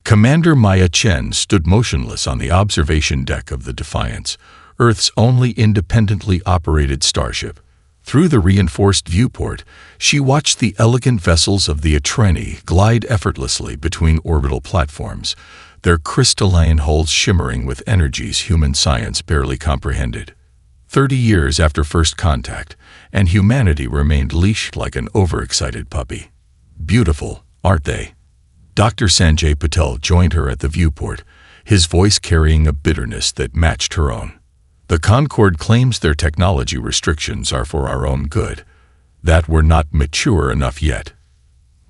Commander Maya Chen stood motionless on the observation deck of the Defiance, Earth's only independently operated starship. Through the reinforced viewport, she watched the elegant vessels of the Atreni glide effortlessly between orbital platforms, their crystalline hulls shimmering with energies human science barely comprehended. 30 years after first contact, and humanity remained leashed like an overexcited puppy. Beautiful, aren't they? Dr. Sanjay Patel joined her at the viewport, his voice carrying a bitterness that matched her own. The Concord claims their technology restrictions are for our own good, that we're not mature enough yet.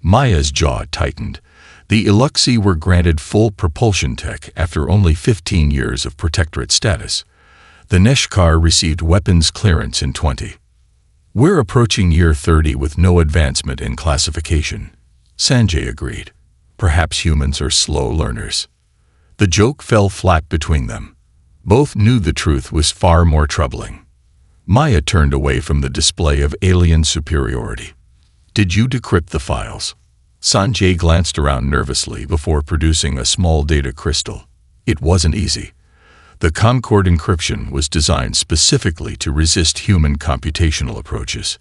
Maya's jaw tightened. The Iluxi were granted full propulsion tech after only 15 years of protectorate status. The Neshkar received weapons clearance in 20. We're approaching year 30 with no advancement in classification, Sanjay agreed. Perhaps humans are slow learners. The joke fell flat between them. Both knew the truth was far more troubling. Maya turned away from the display of alien superiority. Did you decrypt the files? Sanjay glanced around nervously before producing a small data crystal. It wasn't easy. The Concord encryption was designed specifically to resist human computational approaches.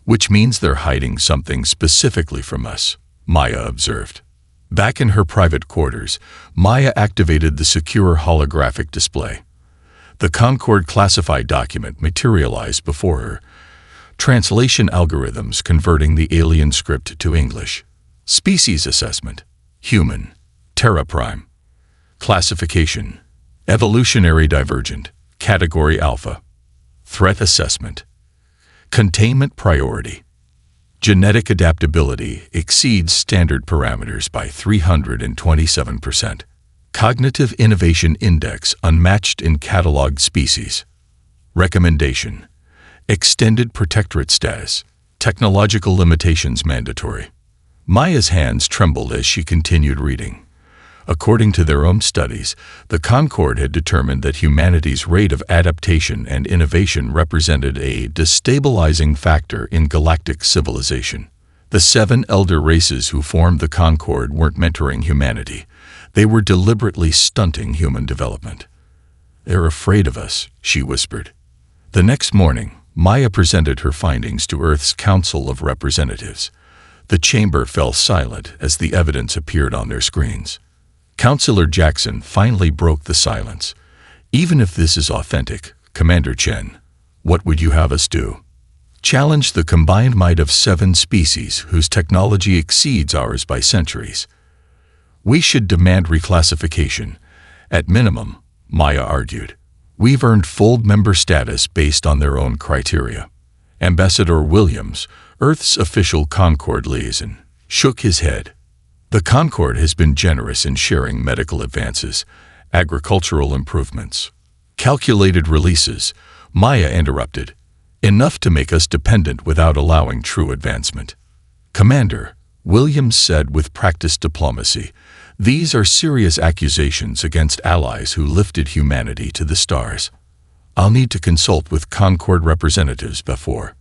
Which means they're hiding something specifically from us, Maya observed. Back in her private quarters, Maya activated the secure holographic display. The Concord classified document materialized before her. Translation algorithms converting the alien script to English. Species assessment. Human. Terra Prime. Classification. Evolutionary divergent. Category Alpha. Threat assessment. Containment priority. Genetic adaptability exceeds standard parameters by 327%. Cognitive Innovation Index unmatched in cataloged species. Recommendation. Extended protectorate status. Technological limitations mandatory. Maya's hands trembled as she continued reading. According to their own studies, the Concord had determined that humanity's rate of adaptation and innovation represented a destabilizing factor in galactic civilization. The 7 elder races who formed the Concord weren't mentoring humanity. They were deliberately stunting human development. "They're afraid of us," she whispered. The next morning, Maya presented her findings to Earth's Council of Representatives. The chamber fell silent as the evidence appeared on their screens. Councillor Jackson finally broke the silence. "Even if this is authentic, Commander Chen, what would you have us do? Challenge the combined might of 7 species whose technology exceeds ours by centuries. We should demand reclassification. At minimum," Maya argued. "We've earned full member status based on their own criteria." Ambassador Williams, Earth's official Concord liaison, shook his head. The Concord has been generous in sharing medical advances, agricultural improvements, calculated releases, Maya interrupted. Enough to make us dependent without allowing true advancement. "Commander," Williams said with practiced diplomacy, "these are serious accusations against allies who lifted humanity to the stars. I'll need to consult with Concord representatives before,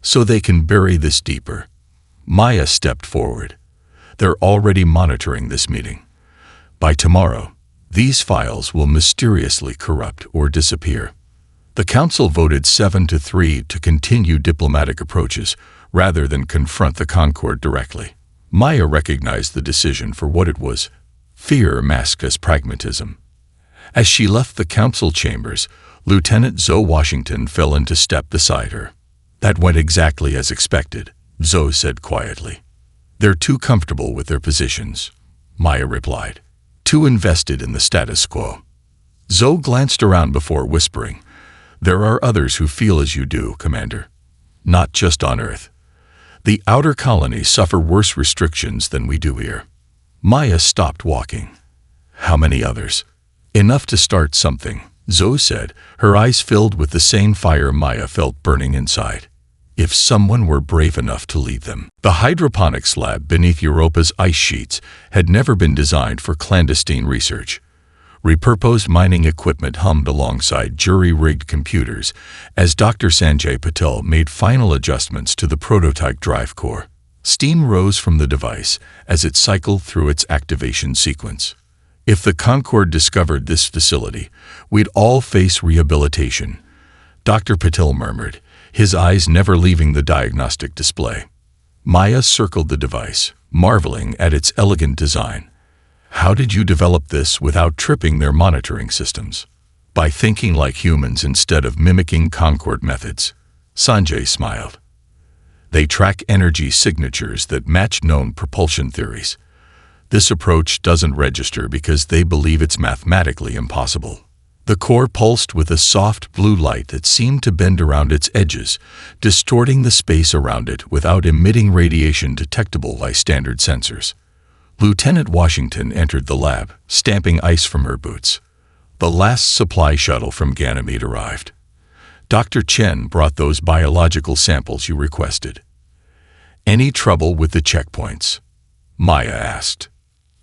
so they can bury this deeper." Maya stepped forward. "They're already monitoring this meeting. By tomorrow, these files will mysteriously corrupt or disappear." The council voted 7-3 to continue diplomatic approaches rather than confront the Concord directly. Maya recognized the decision for what it was, fear masked as pragmatism. As she left the council chambers, Lieutenant Zoe Washington fell into step beside her. "That went exactly as expected," Zoe said quietly. "They're too comfortable with their positions," Maya replied. "Too invested in the status quo." Zoe glanced around before whispering, "There are others who feel as you do, Commander. Not just on Earth. The outer colonies suffer worse restrictions than we do here." Maya stopped walking. "How many others?" "Enough to start something," Zoe said, her eyes filled with the same fire Maya felt burning inside. If someone were brave enough to lead them. The hydroponics lab beneath Europa's ice sheets had never been designed for clandestine research. Repurposed mining equipment hummed alongside jury-rigged computers as Dr. Sanjay Patel made final adjustments to the prototype drive core. Steam rose from the device as it cycled through its activation sequence. If the Concorde discovered this facility, we'd all face rehabilitation, Dr. Patil murmured, his eyes never leaving the diagnostic display. Maya circled the device, marveling at its elegant design. How did you develop this without tripping their monitoring systems? By thinking like humans instead of mimicking Concorde methods. Sanjay smiled. They track energy signatures that match known propulsion theories. This approach doesn't register because they believe it's mathematically impossible. The core pulsed with a soft blue light that seemed to bend around its edges, distorting the space around it without emitting radiation detectable by standard sensors. Lieutenant Washington entered the lab, stamping ice from her boots. The last supply shuttle from Ganymede arrived. Dr. Chen brought those biological samples you requested. Any trouble with the checkpoints? Maya asked.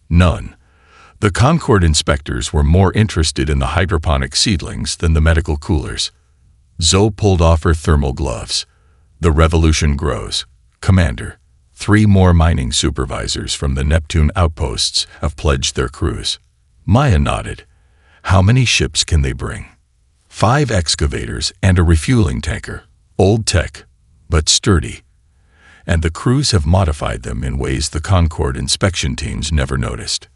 None. The Concorde inspectors were more interested in the hydroponic seedlings than the medical coolers. Zoe pulled off her thermal gloves. The revolution grows. Commander, 3 more mining supervisors from the Neptune outposts have pledged their crews. Maya nodded. How many ships can they bring? 5 excavators and a refueling tanker. Old tech, but sturdy. And the crews have modified them in ways the Concorde inspection teams never noticed.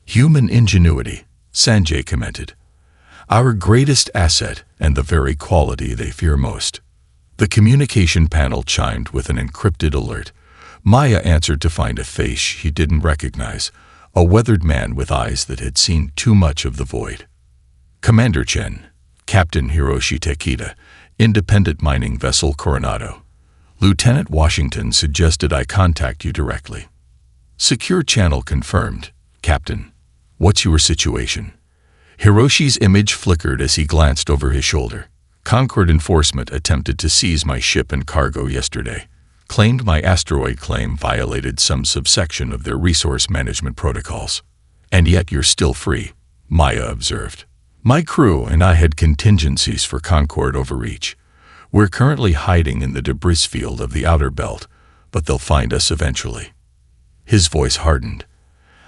Human ingenuity, Sanjay commented. Our greatest asset and the very quality they fear most. The communication panel chimed with an encrypted alert. Maya answered to find a face she didn't recognize, a weathered man with eyes that had seen too much of the void. Commander Chen, Captain Hiroshi Takeda, Independent Mining Vessel Coronado. Lieutenant Washington suggested I contact you directly. Secure channel confirmed, Captain. What's your situation? Hiroshi's image flickered as he glanced over his shoulder. Concorde enforcement attempted to seize my ship and cargo yesterday. Claimed my asteroid claim violated some subsection of their resource management protocols. And yet you're still free, Maya observed. My crew and I had contingencies for Concorde overreach. We're currently hiding in the debris field of the outer belt, but they'll find us eventually. His voice hardened.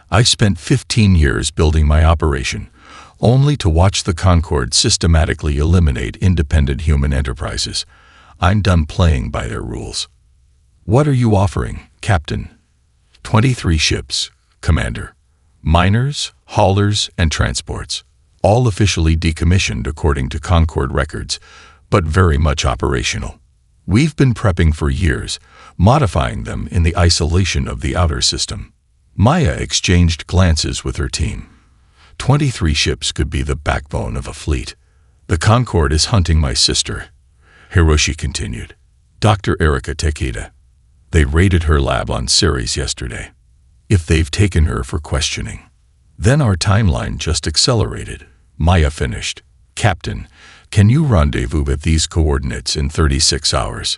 I've spent 15 years building my operation, only to watch the Concorde systematically eliminate independent human enterprises. I'm done playing by their rules. What are you offering, Captain? 23 ships, Commander. Miners, haulers, and transports. All officially decommissioned according to Concorde records, but very much operational. We've been prepping for years, modifying them in the isolation of the outer system. Maya exchanged glances with her team. 23 ships could be the backbone of a fleet. The Concorde is hunting my sister, Hiroshi continued. Dr. Erika Takeda. They raided her lab on Ceres yesterday. If they've taken her for questioning. Then our timeline just accelerated, Maya finished. Captain, can you rendezvous at these coordinates in 36 hours?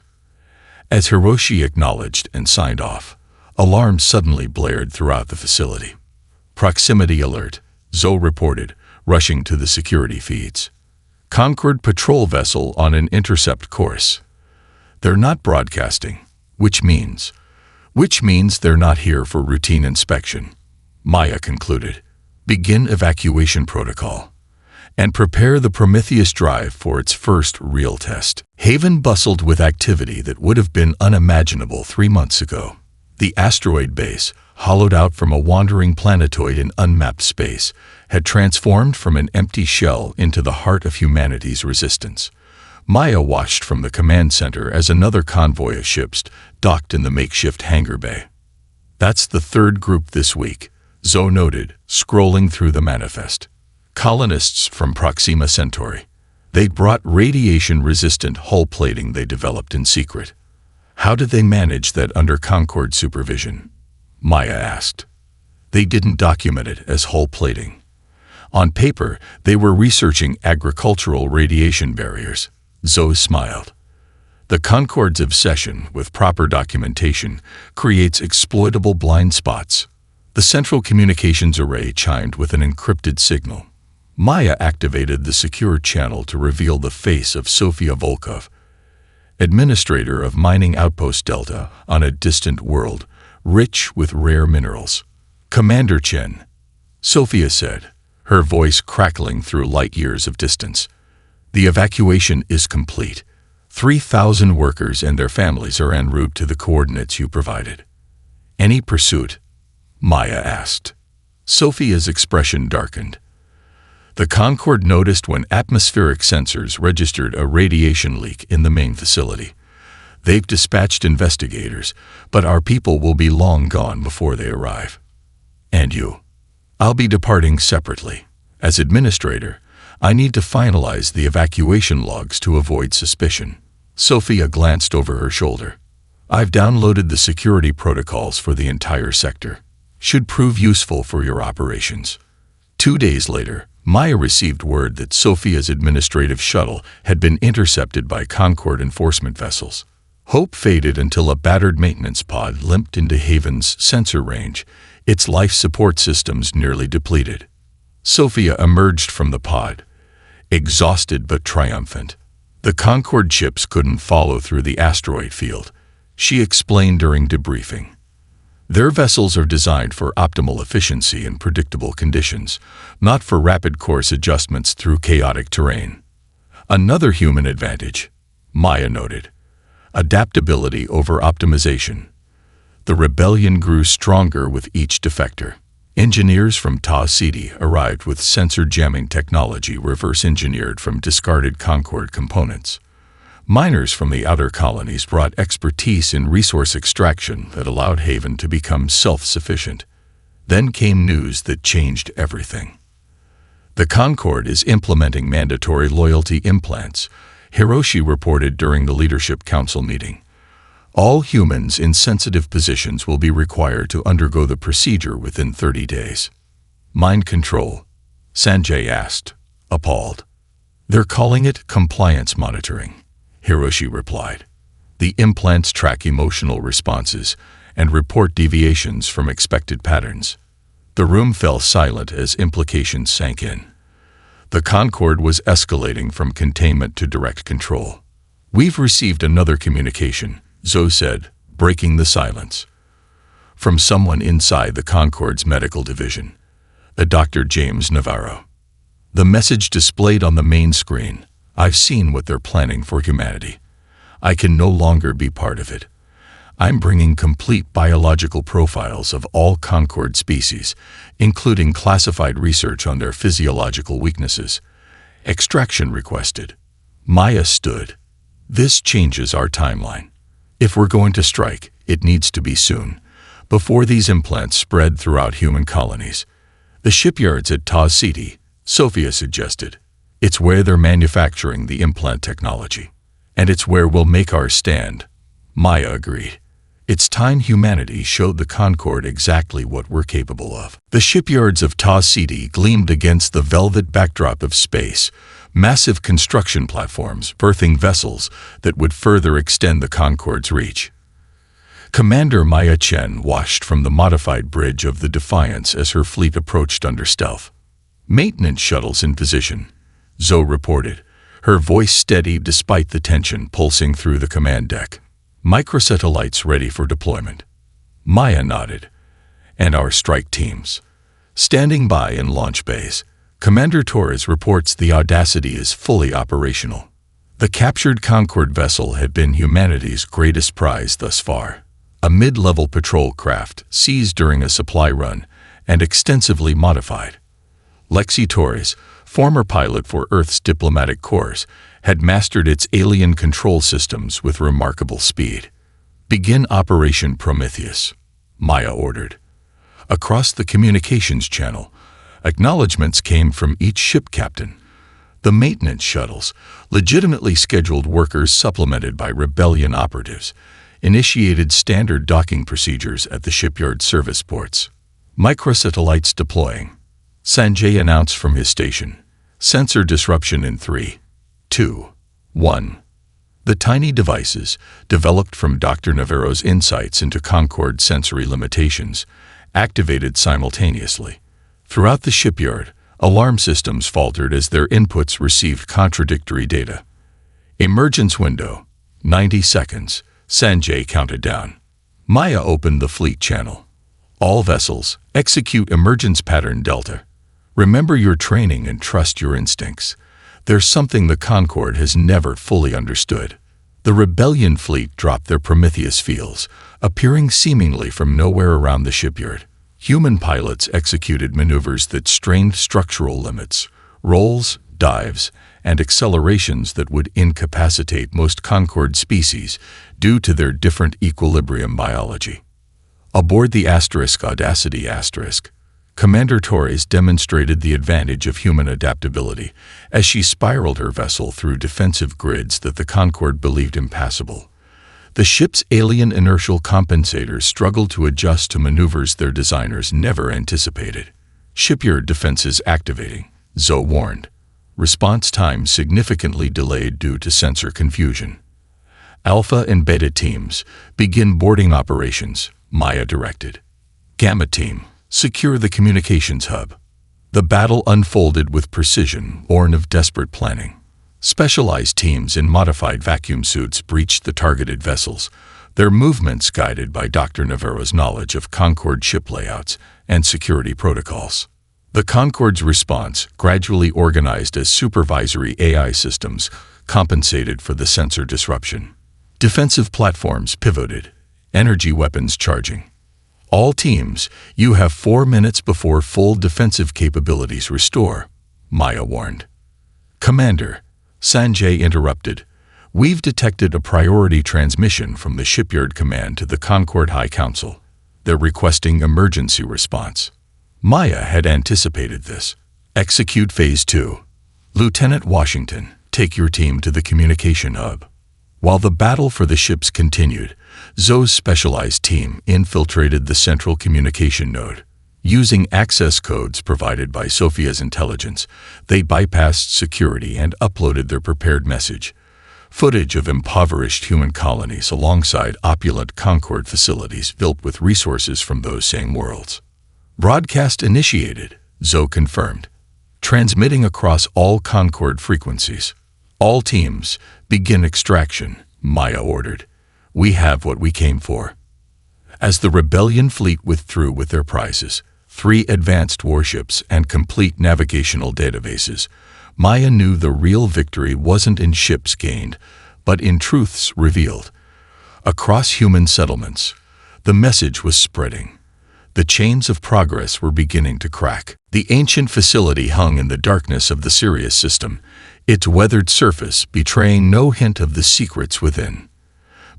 As Hiroshi acknowledged and signed off, alarms suddenly blared throughout the facility. Proximity alert, Zoe reported, rushing to the security feeds. Concorde patrol vessel on an intercept course. They're not broadcasting, which means they're not here for routine inspection. Maya concluded. Begin evacuation protocol. And prepare the Prometheus drive for its first real test. Haven bustled with activity that would have been unimaginable 3 months ago. The asteroid base, hollowed out from a wandering planetoid in unmapped space, had transformed from an empty shell into the heart of humanity's resistance. Maya watched from the command center as another convoy of ships docked in the makeshift hangar bay. That's the 3rd group this week, Zoe noted, scrolling through the manifest. Colonists from Proxima Centauri. They'd brought radiation-resistant hull plating they developed in secret. How did they manage that under Concorde supervision? Maya asked. They didn't document it as hull plating. On paper, they were researching agricultural radiation barriers. Zoe smiled. The Concorde's obsession with proper documentation creates exploitable blind spots. The central communications array chimed with an encrypted signal. Maya activated the secure channel to reveal the face of Sofia Volkov, administrator of Mining Outpost Delta on a distant world rich with rare minerals. "Commander Chen," Sophia said, her voice crackling through light years of distance. "The evacuation is complete. 3,000 workers and their families are en route to the coordinates you provided." "Any pursuit?" Maya asked. Sophia's expression darkened. The Concorde noticed when atmospheric sensors registered a radiation leak in the main facility. "They've dispatched investigators, but our people will be long gone before they arrive." "And you?" "I'll be departing separately. As administrator, I need to finalize the evacuation logs to avoid suspicion." Sophia glanced over her shoulder. "I've downloaded the security protocols for the entire sector. Should prove useful for your operations." 2 days later, Maya received word that Sophia's administrative shuttle had been intercepted by Concorde enforcement vessels. Hope faded until a battered maintenance pod limped into Haven's sensor range, its life support systems nearly depleted. Sophia emerged from the pod, exhausted but triumphant. The Concorde ships couldn't follow through the asteroid field, she explained during debriefing. "Their vessels are designed for optimal efficiency in predictable conditions, not for rapid course adjustments through chaotic terrain." "Another human advantage," Maya noted. "Adaptability over optimization." The rebellion grew stronger with each defector. Engineers from Ta City arrived with sensor jamming technology reverse-engineered from discarded Concorde components. Miners from the outer colonies brought expertise in resource extraction that allowed Haven to become self-sufficient. Then came news that changed everything. "The Concorde is implementing mandatory loyalty implants," Hiroshi reported during the Leadership Council meeting. "All humans in sensitive positions will be required to undergo the procedure within 30 days. "Mind control?" Sanjay asked, appalled. "They're calling it compliance monitoring," Hiroshi replied. "The implants track emotional responses and report deviations from expected patterns." The room fell silent as implications sank in. The Concorde was escalating from containment to direct control. "We've received another communication," Zoe said, breaking the silence. "From someone inside the Concorde's medical division, a Dr. James Navarro." The message displayed on the main screen: "I've seen what they're planning for humanity. I can no longer be part of it. I'm bringing complete biological profiles of all Concorde species, including classified research on their physiological weaknesses. Extraction requested." Maya stood. "This changes our timeline. If we're going to strike, it needs to be soon, before these implants spread throughout human colonies." "The shipyards at Ta City," Sophia suggested. "It's where they're manufacturing the implant technology. And it's where we'll make our stand," Maya agreed. "It's time humanity showed the Concorde exactly what we're capable of." The shipyards of Ta City gleamed against the velvet backdrop of space, massive construction platforms birthing vessels that would further extend the Concorde's reach. Commander Maya Chen watched from the modified bridge of the Defiance as her fleet approached under stealth. "Maintenance shuttles in position," Zoe reported, her voice steady despite the tension pulsing through the command deck. "Microsatellites ready for deployment." Maya nodded. "And our strike teams?" "Standing by in launch bays." Commander Torres reports the Audacity is fully operational. The captured Concorde vessel had been humanity's greatest prize thus far. A mid-level patrol craft seized during a supply run and extensively modified. Lexi Torres, former pilot for Earth's diplomatic corps, had mastered its alien control systems with remarkable speed. "Begin Operation Prometheus," Maya ordered. Across the communications channel, acknowledgments came from each ship captain. The maintenance shuttles, legitimately scheduled workers supplemented by rebellion operatives, initiated standard docking procedures at the shipyard service ports. "Microsatellites deploying," Sanjay announced from his station. "Sensor disruption in 3, 2, 1. The tiny devices, developed from Dr. Navarro's insights into Concorde sensory limitations, activated simultaneously. Throughout the shipyard, alarm systems faltered as their inputs received contradictory data. "Emergence window, 90 seconds," Sanjay counted down. Maya opened the fleet channel. All vessels, execute emergence pattern Delta. Remember your training and trust your instincts. There's something the Concorde has never fully understood. The Rebellion fleet dropped their Prometheus fields, appearing seemingly from nowhere around the shipyard. Human pilots executed maneuvers that strained structural limits, rolls, dives, and accelerations that would incapacitate most Concorde species due to their different equilibrium biology. Aboard the Audacity Commander Torres demonstrated the advantage of human adaptability as she spiraled her vessel through defensive grids that the Concorde believed impassable. The ship's alien inertial compensators struggled to adjust to maneuvers their designers never anticipated. Shipyard defenses activating, Zoe warned. Response time significantly delayed due to sensor confusion. Alpha and Beta teams, begin boarding operations, Maya directed. Gamma team, secure the communications hub. The battle unfolded with precision, born of desperate planning. Specialized teams in modified vacuum suits breached the targeted vessels, their movements guided by Dr. Navarro's knowledge of Concorde ship layouts and security protocols. The Concorde's response, gradually organized as supervisory AI systems, compensated for the sensor disruption. Defensive platforms pivoted, energy weapons charging. All teams, you have 4 minutes before full defensive capabilities restore, Maya warned. Commander, Sanjay interrupted. We've detected a priority transmission from the shipyard command to the Concorde High Council. They're requesting emergency response. Maya had anticipated this. Execute Phase 2. Lieutenant Washington, take your team to the communication hub. While the battle for the ships continued, Zoe's specialized team infiltrated the central communication node. Using access codes provided by Sophia's intelligence, they bypassed security and uploaded their prepared message. Footage of impoverished human colonies alongside opulent Concorde facilities built with resources from those same worlds. Broadcast initiated, Zoe confirmed. Transmitting across all Concorde frequencies. All teams, begin extraction, Maya ordered. We have what we came for. As the Rebellion fleet withdrew with their prizes, 3 advanced warships and complete navigational databases, Maya knew the real victory wasn't in ships gained, but in truths revealed. Across human settlements, the message was spreading. The chains of progress were beginning to crack. The ancient facility hung in the darkness of the Sirius system, its weathered surface betraying no hint of the secrets within.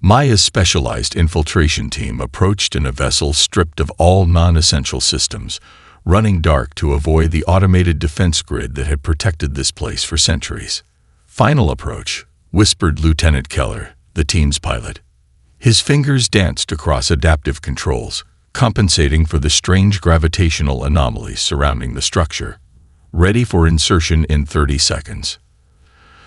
Maya's specialized infiltration team approached in a vessel stripped of all non-essential systems, running dark to avoid the automated defense grid that had protected this place for centuries. Final approach, whispered Lieutenant Keller, the team's pilot. His fingers danced across adaptive controls, compensating for the strange gravitational anomalies surrounding the structure. Ready for insertion in 30 seconds.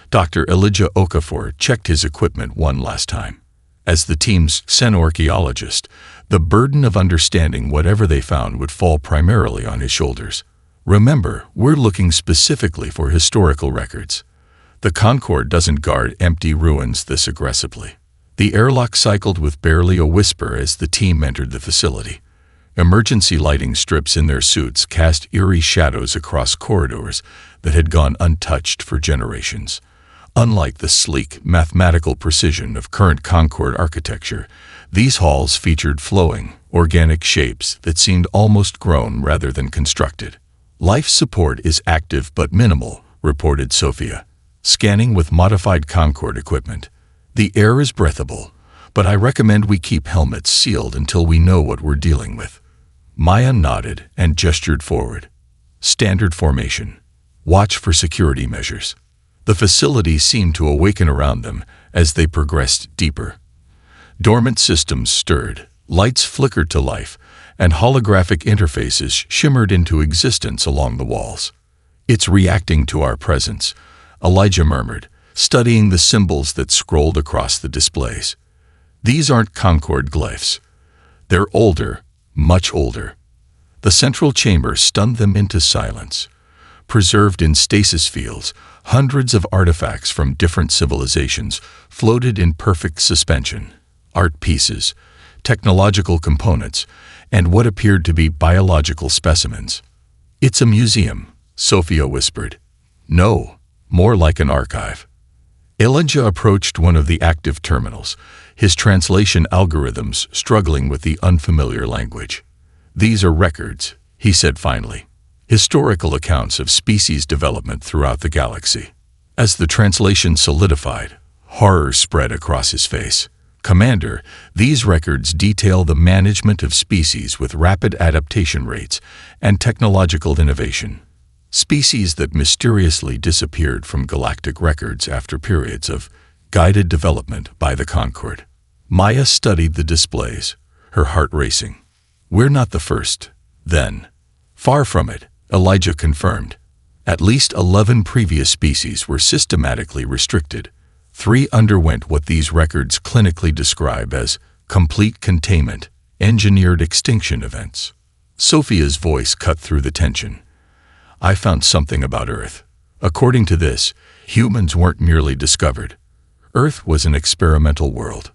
Dr. Elijah Okafor checked his equipment one last time. As the team's xenorchaeologist, the burden of understanding whatever they found would fall primarily on his shoulders. Remember, we're looking specifically for historical records. The Concorde doesn't guard empty ruins this aggressively. The airlock cycled with barely a whisper as the team entered the facility. Emergency lighting strips in their suits cast eerie shadows across corridors that had gone untouched for generations. Unlike the sleek, mathematical precision of current Concorde architecture, these halls featured flowing, organic shapes that seemed almost grown rather than constructed. Life support is active but minimal, reported Sophia, scanning with modified Concorde equipment. The air is breathable, but I recommend we keep helmets sealed until we know what we're dealing with. Maya nodded and gestured forward. Standard formation. Watch for security measures. The facility seemed to awaken around them as they progressed deeper. Dormant systems stirred, lights flickered to life, and holographic interfaces shimmered into existence along the walls. It's reacting to our presence, Elijah murmured, studying the symbols that scrolled across the displays. These aren't Concorde glyphs. They're older, much older. The central chamber stunned them into silence. Preserved in stasis fields, hundreds of artifacts from different civilizations floated in perfect suspension. Art pieces, technological components, and what appeared to be biological specimens. "It's a museum," Sophia whispered. "No, more like an archive." Elijah approached one of the active terminals, his translation algorithms struggling with the unfamiliar language. "These are records," he said finally. "Historical accounts of species development throughout the galaxy." As the translation solidified, horror spread across his face. "Commander, these records detail the management of species with rapid adaptation rates and technological innovation. Species that mysteriously disappeared from galactic records after periods of guided development by the Concord." Maya studied the displays, her heart racing. "We're not the first, then." "Far from it," Elijah confirmed. At least 11 previous species were systematically restricted. 3 underwent what these records clinically describe as complete containment, engineered extinction events. Sophia's voice cut through the tension. "I found something about Earth. According to this, humans weren't merely discovered. Earth was an experimental world."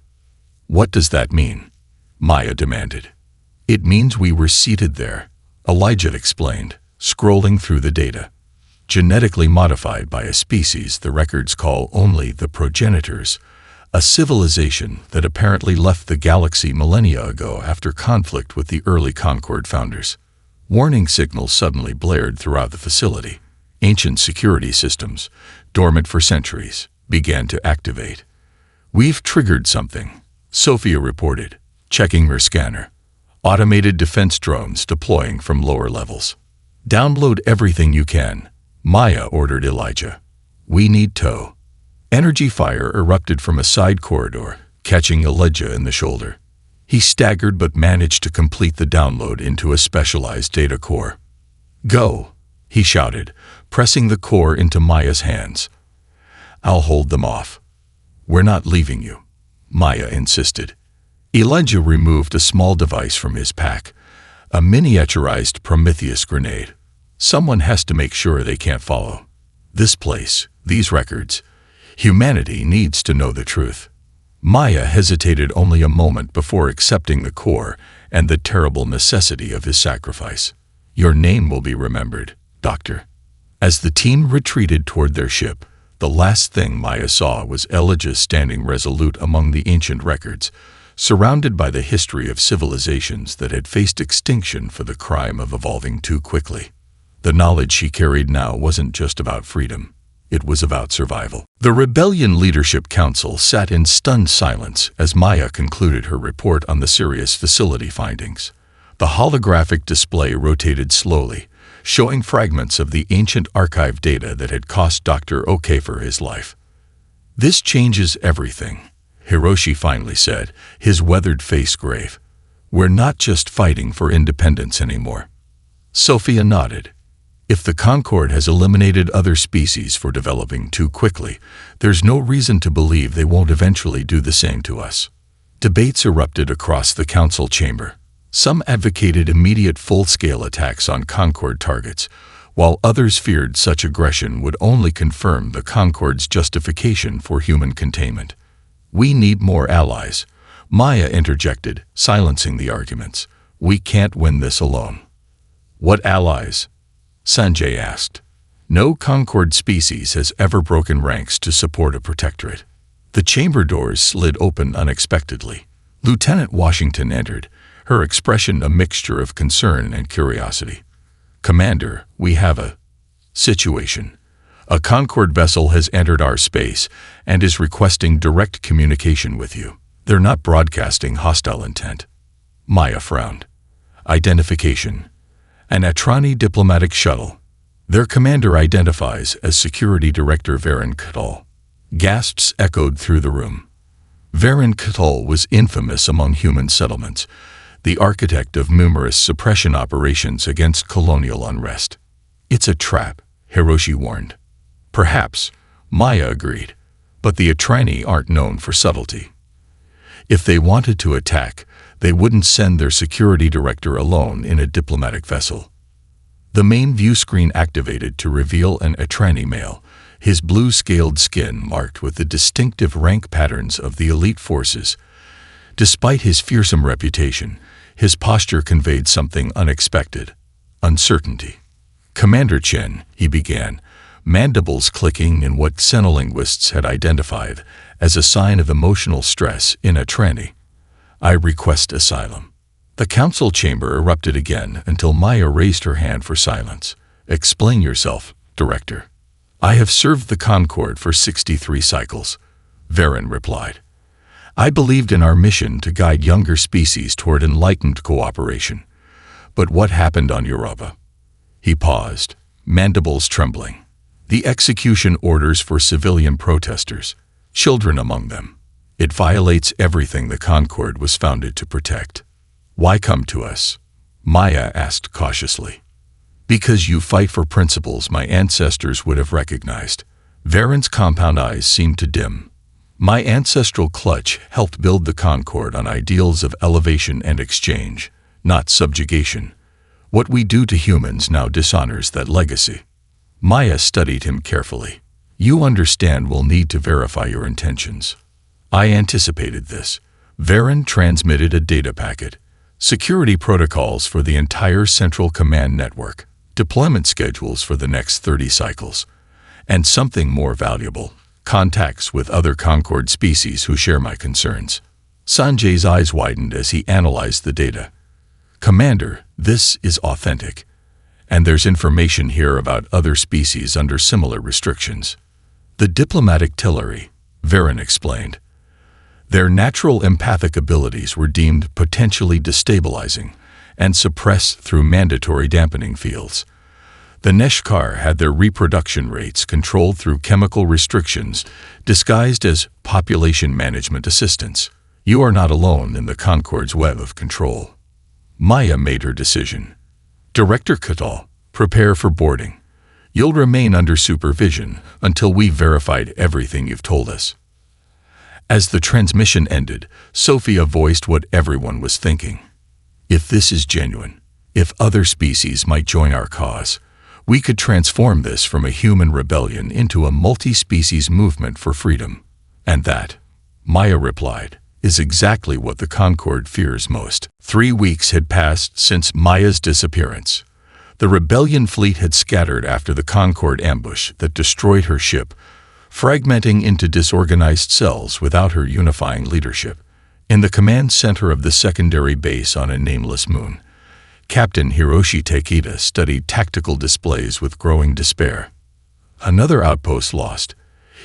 "What does that mean?" Maya demanded. "It means we were seated there," Elijah explained, scrolling through the data. "Genetically modified by a species the records call only the progenitors, a civilization that apparently left the galaxy millennia ago after conflict with the early Concord founders." Warning signals suddenly blared throughout the facility. Ancient security systems, dormant for centuries, began to activate. "We've triggered something," Sophia reported, checking her scanner. "Automated defense drones deploying from lower levels." "Download everything you can," Maya ordered Elijah. "We need tow." Energy fire erupted from a side corridor, catching Elijah in the shoulder. He staggered but managed to complete the download into a specialized data core. "Go," he shouted, pressing the core into Maya's hands. "I'll hold them off." "We're not leaving you," Maya insisted. Elijah removed a small device from his pack, a miniaturized Prometheus grenade. "Someone has to make sure they can't follow. This place, these records. Humanity needs to know the truth." Maya hesitated only a moment before accepting the core and the terrible necessity of his sacrifice. "Your name will be remembered, Doctor." As the team retreated toward their ship, the last thing Maya saw was Elijah standing resolute among the ancient records, surrounded by the history of civilizations that had faced extinction for the crime of evolving too quickly. The knowledge she carried now wasn't just about freedom. It was about survival. The Rebellion Leadership Council sat in stunned silence as Maya concluded her report on the Sirius facility findings. The holographic display rotated slowly, showing fragments of the ancient archive data that had cost Dr. O'Kafer his life. "This changes everything," Hiroshi finally said, his weathered face grave. "We're not just fighting for independence anymore." Sophia nodded. "If the Concord has eliminated other species for developing too quickly, there's no reason to believe they won't eventually do the same to us." Debates erupted across the council chamber. Some advocated immediate full-scale attacks on Concord targets, while others feared such aggression would only confirm the Concord's justification for human containment. "We need more allies," Maya interjected, silencing the arguments. "We can't win this alone." "What allies?" Sanjay asked. "No Concord species has ever broken ranks to support a protectorate." The chamber doors slid open unexpectedly. Lieutenant Washington entered, her expression a mixture of concern and curiosity. "Commander, we have a situation. A Concord vessel has entered our space and is requesting direct communication with you. They're not broadcasting hostile intent." Maya frowned. "Identification. An Atrani diplomatic shuttle. Their commander identifies as Security Director Varen K'tal." Gasps echoed through the room. Varen K'tal was infamous among human settlements, the architect of numerous suppression operations against colonial unrest. "It's a trap," Hiroshi warned. "Perhaps," Maya agreed, "but the Atrani aren't known for subtlety. If they wanted to attack, they wouldn't send their security director alone in a diplomatic vessel." The main view screen activated to reveal an Atrani male, his blue-scaled skin marked with the distinctive rank patterns of the elite forces. Despite his fearsome reputation, his posture conveyed something unexpected: uncertainty. "Commander Chen," he began, mandibles clicking in what xenolinguists had identified as a sign of emotional stress in a tranny. "I request asylum." The council chamber erupted again until Maya raised her hand for silence. "Explain yourself, Director." "I have served the Concord for 63 cycles," Varen replied. "I believed in our mission to guide younger species toward enlightened cooperation. But what happened on Europa?" He paused, mandibles trembling. "The execution orders for civilian protesters, children among them. It violates everything the Concord was founded to protect." "Why come to us?" Maya asked cautiously. "Because you fight for principles my ancestors would have recognized." Varen's compound eyes seemed to dim. "My ancestral clutch helped build the Concord on ideals of elevation and exchange, not subjugation. What we do to humans now dishonors that legacy." Maya studied him carefully. "You understand we'll need to verify your intentions." "I anticipated this." Varen transmitted a data packet. "Security protocols for the entire Central Command network, deployment schedules for the next 30 cycles, and something more valuable, contacts with other Concord species who share my concerns." Sanjay's eyes widened as he analyzed the data. "Commander, this is authentic. And there's information here about other species under similar restrictions." "The diplomatic Tillery," Varen explained. "Their natural empathic abilities were deemed potentially destabilizing and suppressed through mandatory dampening fields. The Neshkar had their reproduction rates controlled through chemical restrictions disguised as population management assistance. You are not alone in the Concord's web of control." Maya made her decision. "Director Katal, prepare for boarding. You'll remain under supervision until we've verified everything you've told us." As the transmission ended, Sophia voiced what everyone was thinking. "If this is genuine, if other species might join our cause, we could transform this from a human rebellion into a multi-species movement for freedom. And that," Maya replied, "is exactly what the Concord fears most." 3 weeks had passed since Maya's disappearance. The rebellion fleet had scattered after the Concord ambush that destroyed her ship, fragmenting into disorganized cells without her unifying leadership. In the command center of the secondary base on a nameless moon, Captain Hiroshi Takeda studied tactical displays with growing despair. "Another outpost lost,"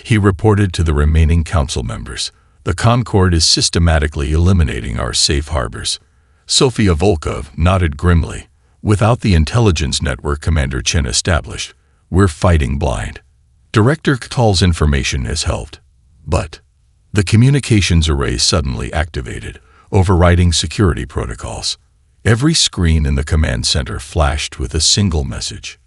he reported to the remaining council members. "The Concord is systematically eliminating our safe harbors." Sofia Volkov nodded grimly. "Without the intelligence network Commander Chen established, we're fighting blind. Director Ktal's information has helped. But the communications array suddenly activated, overriding security protocols. Every screen in the command center flashed with a single message.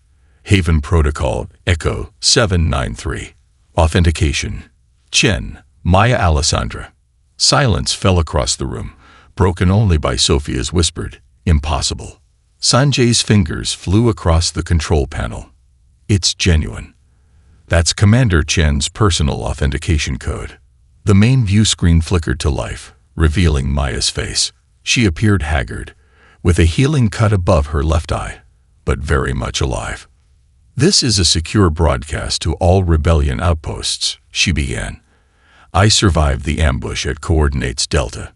Haven Protocol, Echo 793. Authentication. Chen, Maya Alessandra. Silence fell across the room, broken only by Sophia's whispered, "Impossible." Sanjay's fingers flew across the control panel. "It's genuine. That's Commander Chen's personal authentication code." The main view screen flickered to life, revealing Maya's face. She appeared haggard, with a healing cut above her left eye, but very much alive. "This is a secure broadcast to all rebellion outposts," she began. "I survived the ambush at coordinates Delta.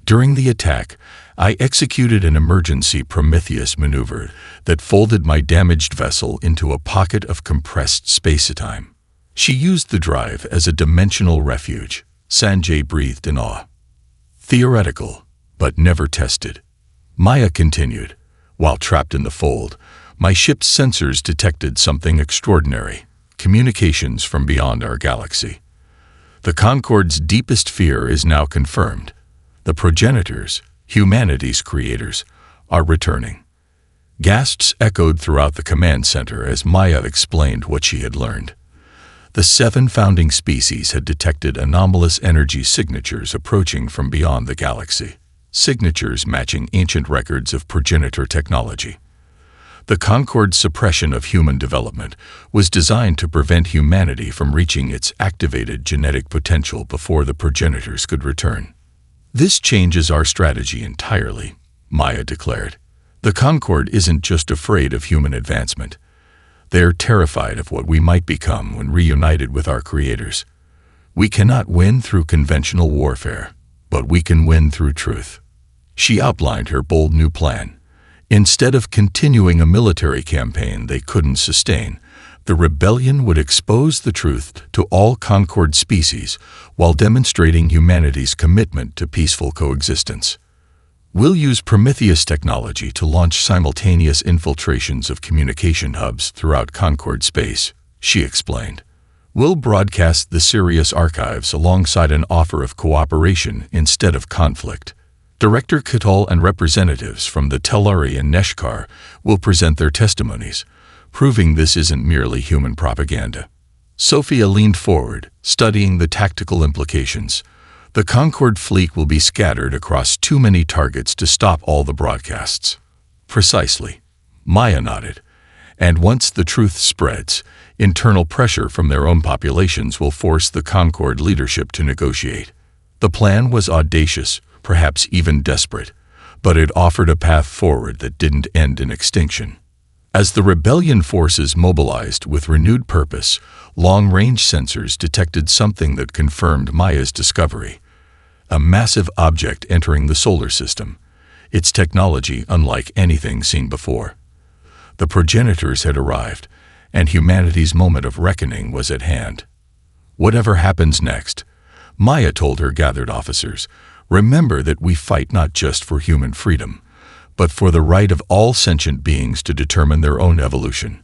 During the attack, I executed an emergency Prometheus maneuver that folded my damaged vessel into a pocket of compressed space-time. She used the drive as a dimensional refuge." Sanjay breathed in awe. "Theoretical, but never tested." Maya continued. "While trapped in the fold, my ship's sensors detected something extraordinary: communications from beyond our galaxy. The Concord's deepest fear is now confirmed. The progenitors, humanity's creators, are returning." Gasps echoed throughout the command center as Maya explained what she had learned. The 7 founding species had detected anomalous energy signatures approaching from beyond the galaxy, signatures matching ancient records of progenitor technology. The Concord's suppression of human development was designed to prevent humanity from reaching its activated genetic potential before the progenitors could return. This changes our strategy entirely, Maya declared. The Concord isn't just afraid of human advancement. They're terrified of what we might become when reunited with our creators. We cannot win through conventional warfare, but we can win through truth. She outlined her bold new plan. Instead of continuing a military campaign they couldn't sustain, the rebellion would expose the truth to all Concord species while demonstrating humanity's commitment to peaceful coexistence. We'll use Prometheus technology to launch simultaneous infiltrations of communication hubs throughout Concord space, she explained. We'll broadcast the Sirius archives alongside an offer of cooperation instead of conflict. Director Katal and representatives from the Tellari and Neshkar will present their testimonies, proving this isn't merely human propaganda. Sophia leaned forward, studying the tactical implications. The Concord fleet will be scattered across too many targets to stop all the broadcasts. Precisely. Maya nodded. And once the truth spreads, internal pressure from their own populations will force the Concord leadership to negotiate. The plan was audacious, perhaps even desperate, but it offered a path forward that didn't end in extinction. As the rebellion forces mobilized with renewed purpose, long-range sensors detected something that confirmed Maya's discovery. A massive object entering the solar system, its technology unlike anything seen before. The progenitors had arrived, and humanity's moment of reckoning was at hand. Whatever happens next, Maya told her gathered officers, remember that we fight not just for human freedom, but for the right of all sentient beings to determine their own evolution.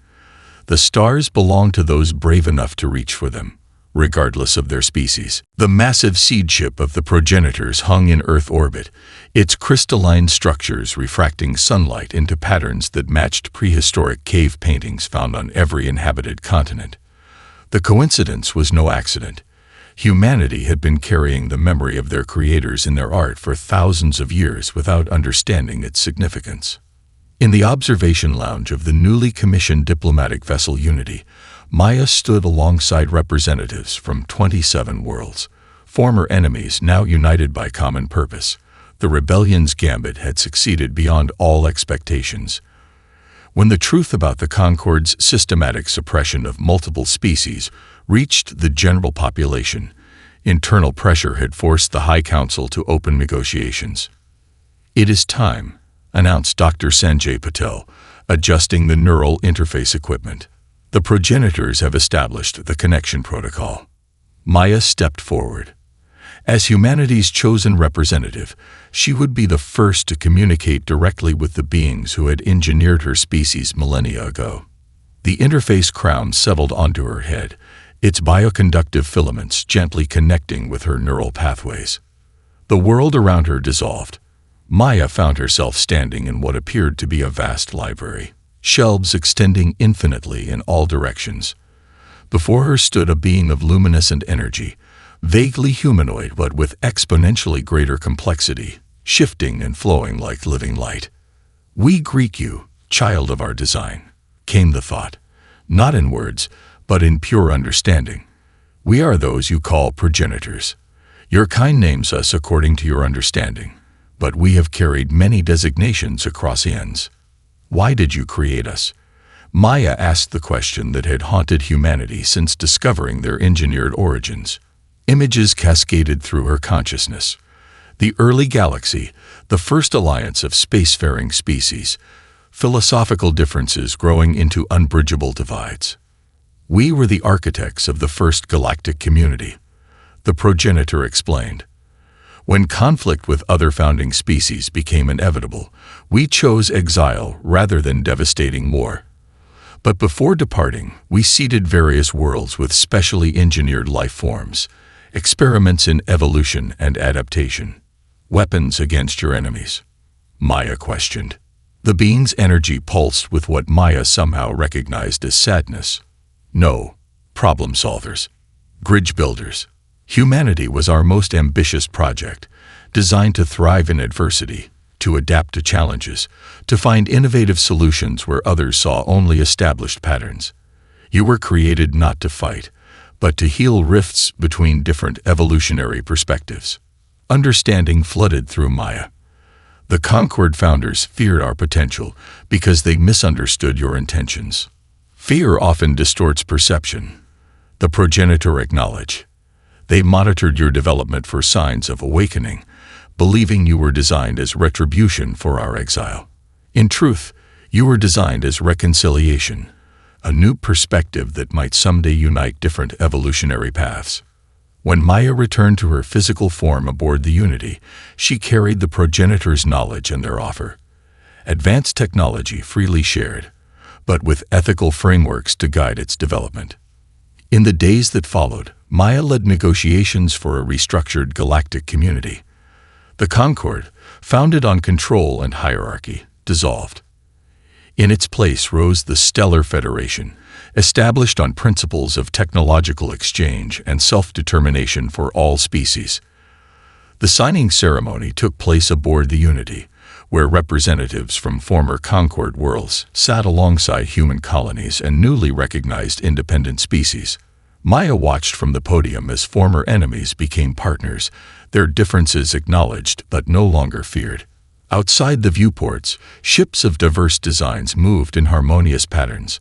The stars belong to those brave enough to reach for them, regardless of their species. The massive seed ship of the progenitors hung in Earth orbit, its crystalline structures refracting sunlight into patterns that matched prehistoric cave paintings found on every inhabited continent. The coincidence was no accident. Humanity had been carrying the memory of their creators in their art for thousands of years without understanding its significance. In the observation lounge of the newly commissioned diplomatic vessel Unity, Maya stood alongside representatives from 27 worlds, former enemies now united by common purpose. The rebellion's gambit had succeeded beyond all expectations. When the truth about the Concord's systematic suppression of multiple species reached the general population, internal pressure had forced the High Council to open negotiations. It is time, announced Dr. Sanjay Patel, adjusting the neural interface equipment. The progenitors have established the connection protocol. Maya stepped forward. As humanity's chosen representative, she would be the first to communicate directly with the beings who had engineered her species millennia ago. The interface crown settled onto her head, its bioconductive filaments gently connecting with her neural pathways. The world around her dissolved. Maya found herself standing in what appeared to be a vast library, shelves extending infinitely in all directions. Before her stood a being of luminescent energy, vaguely humanoid but with exponentially greater complexity, shifting and flowing like living light. "We greet you, child of our design," came the thought, not in words, but in pure understanding. "We are those you call progenitors. Your kind names us according to your understanding, but we have carried many designations across eons. Why did you create us?" Maya asked the question that had haunted humanity since discovering their engineered origins. Images cascaded through her consciousness. The early galaxy, the first alliance of spacefaring species, philosophical differences growing into unbridgeable divides. "We were the architects of the first galactic community," the progenitor explained. "When conflict with other founding species became inevitable, we chose exile rather than devastating war. But before departing, we seeded various worlds with specially engineered life forms, experiments in evolution and adaptation. Weapons against your enemies?" Maya questioned. The being's energy pulsed with what Maya somehow recognized as sadness. "No, problem solvers. Bridge builders. Humanity was our most ambitious project, designed to thrive in adversity, to adapt to challenges, to find innovative solutions where others saw only established patterns. You were created not to fight, but to heal rifts between different evolutionary perspectives." Understanding flooded through Maya. The Concord founders feared our potential because they misunderstood your intentions. Fear often distorts perception. The progenitor acknowledged. They monitored your development for signs of awakening, believing you were designed as retribution for our exile. In truth, you were designed as reconciliation, a new perspective that might someday unite different evolutionary paths. When Maya returned to her physical form aboard the Unity, she carried the progenitor's knowledge and their offer. Advanced technology freely shared, but with ethical frameworks to guide its development. In the days that followed, Maya led negotiations for a restructured galactic community. The Concord, founded on control and hierarchy, dissolved. In its place rose the Stellar Federation, established on principles of technological exchange and self-determination for all species. The signing ceremony took place aboard the Unity, where representatives from former Concord worlds sat alongside human colonies and newly recognized independent species. Maya watched from the podium as former enemies became partners, their differences acknowledged but no longer feared. Outside the viewports, ships of diverse designs moved in harmonious patterns.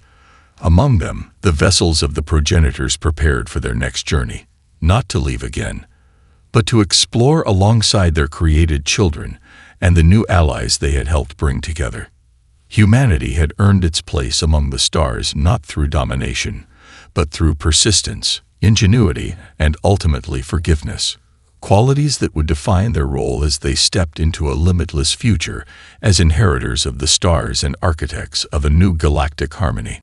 Among them, the vessels of the progenitors prepared for their next journey, not to leave again, but to explore alongside their created children and the new allies they had helped bring together. Humanity had earned its place among the stars not through domination, but through persistence, ingenuity, and ultimately forgiveness. Qualities that would define their role as they stepped into a limitless future as inheritors of the stars and architects of a new galactic harmony.